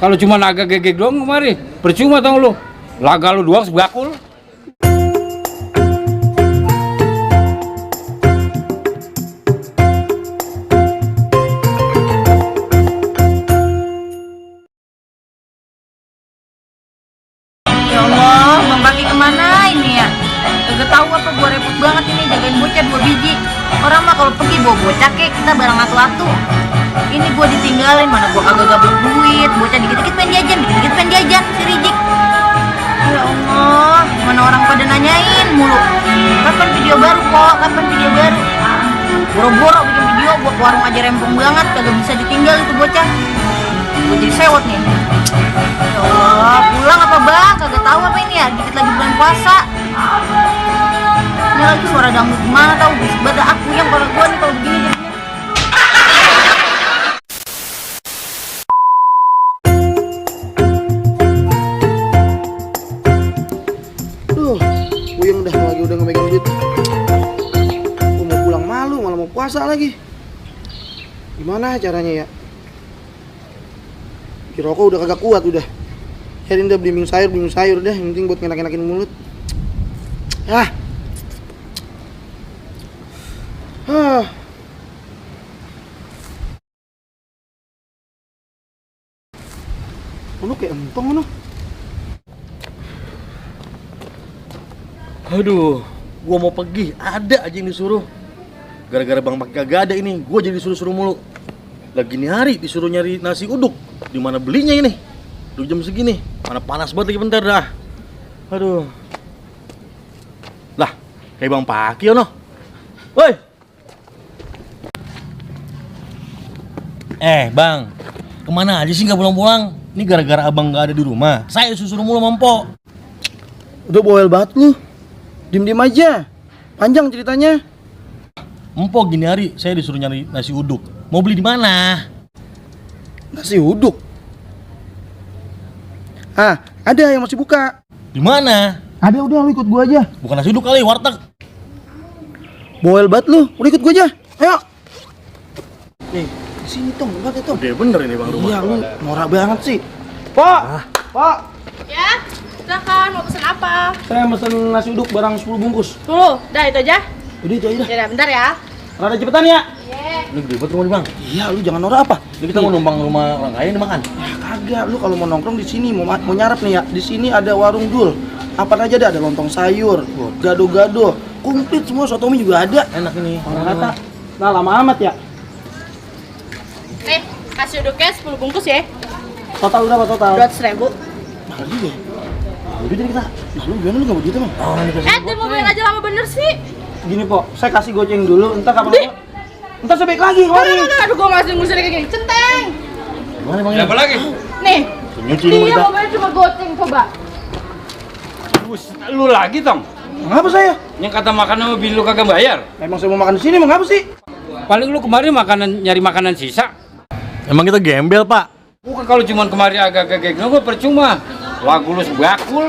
Kalau cuma agak gegek doang kemari, percuma tau lu. Laga lu doang sebakul. Ya Allah, Bang Paki kemana ini ya? Kagak tahu apa gua repot banget ini jagain bocah 2 biji. Orang mah kalau pergi bawa bocah kek kita bareng atu-atu. Ini gua ditinggalin, mana gua kagak gablek duit. Bocah dikit-dikit pengen jajan, dikit-dikit pengen jajan si Rijik. Ya Allah, mana orang pada nanyain mulu. Kapan video baru kok? Kapan video baru? Boro-boro bikin video, gua ke warung aja rempong banget, kagak bisa ditinggal itu bocah. Gua jadi sewot nih. Ya Allah, pulang apa bang? Kagak tahu apa ini ya? Dikit lagi bulan puasa. Ini lagi suara dangdut gimana tahu? Berisik banget aku yang kalau gua nih kalau begini jadinya. Puyeng udah lagi udah ngemegang duit. Gua mau pulang malu malah mau puasa lagi. Gimana caranya ya? Rokok udah kagak kuat udah. Jadi udah belimbing sayur dah, yang penting buat ngenak-enakin mulut. Ah. Ah. Lu kayak empong lu. Aduh, gua mau pergi, ada aja yang disuruh. Gara-gara Bang Paki kagak ada ini, gua jadi disuruh-suruh mulu. Lagi nih hari disuruh nyari nasi uduk. Di mana belinya ini? Udah jam segini, mana panas banget lagi bentar dah. Aduh. Lah, kayak Bang Paki ono. Woi. Bang, kemana aja sih nggak pulang-pulang? Ini gara-gara abang nggak ada di rumah. Saya disuruh mulu mampo. Udah bawel banget lu. Diem-diem aja. Panjang ceritanya. Empok gini hari saya disuruh nyari nasi uduk. Mau beli di mana? Nasi uduk. Ah, ada yang masih buka. Di mana? Ada, udah lu ikut gua aja. Bukan nasi uduk kali, warteg. Bawel banget lu. Udah ikut gua aja. Ayo. Nih, sini Tong, enggak Tong. Udah bener ini Bang rumah. Iya, lu norak banget sih. Pak. Pak. Ya, silakan mau pesen apa? Saya mesen nasi uduk barang 10 bungkus. Dulu, dah itu aja. Udah itu aja dah. Ya, udah, bentar ya. Rada cepetan ya. Ini gede banget rumah nih Bang. Iya, lu jangan norak apa? Ini kita mau numpang rumah orang kaya nih makan. Ya kagak, lu kalau mau nongkrong di sini mau nyarap nih ya. Di sini ada warung Dul. Apa aja ada lontong sayur, gado-gado, komplit semua, sotomi juga ada. Enak ini. Orang kata, nah lama amat ya. Nih, kasih uduknya 10 bungkus ya. Total berapa total? 200.000. Mahal juga ya. Udah jadi kita. Lu gimana lu nggak mau duit emang? Oh, ini kasih. Dia mau bayar aja lama bener sih. Gini po, saya kasih goceng dulu, entar kapan? Entar saya balik lagi, Enggak, kemari. enggak, aduh gua masih ngusir kayak gini. Centeng. Gimana Bang? Siapa lagi? Nih, Nyuci rumah dia kita. mau bayar cuma goceng, coba. Lu lagi Tong. Ngapa saya? Yang kata makan sama bini lu kagak bayar. Emang saya mau makan di sini, emang ngapa sih? Paling lu kemarin nyari makanan sisa. Emang kita gembel, Pak? Bukan kalau cuma kemarin agak gegek, gua percuma. Lagu lu sebakul.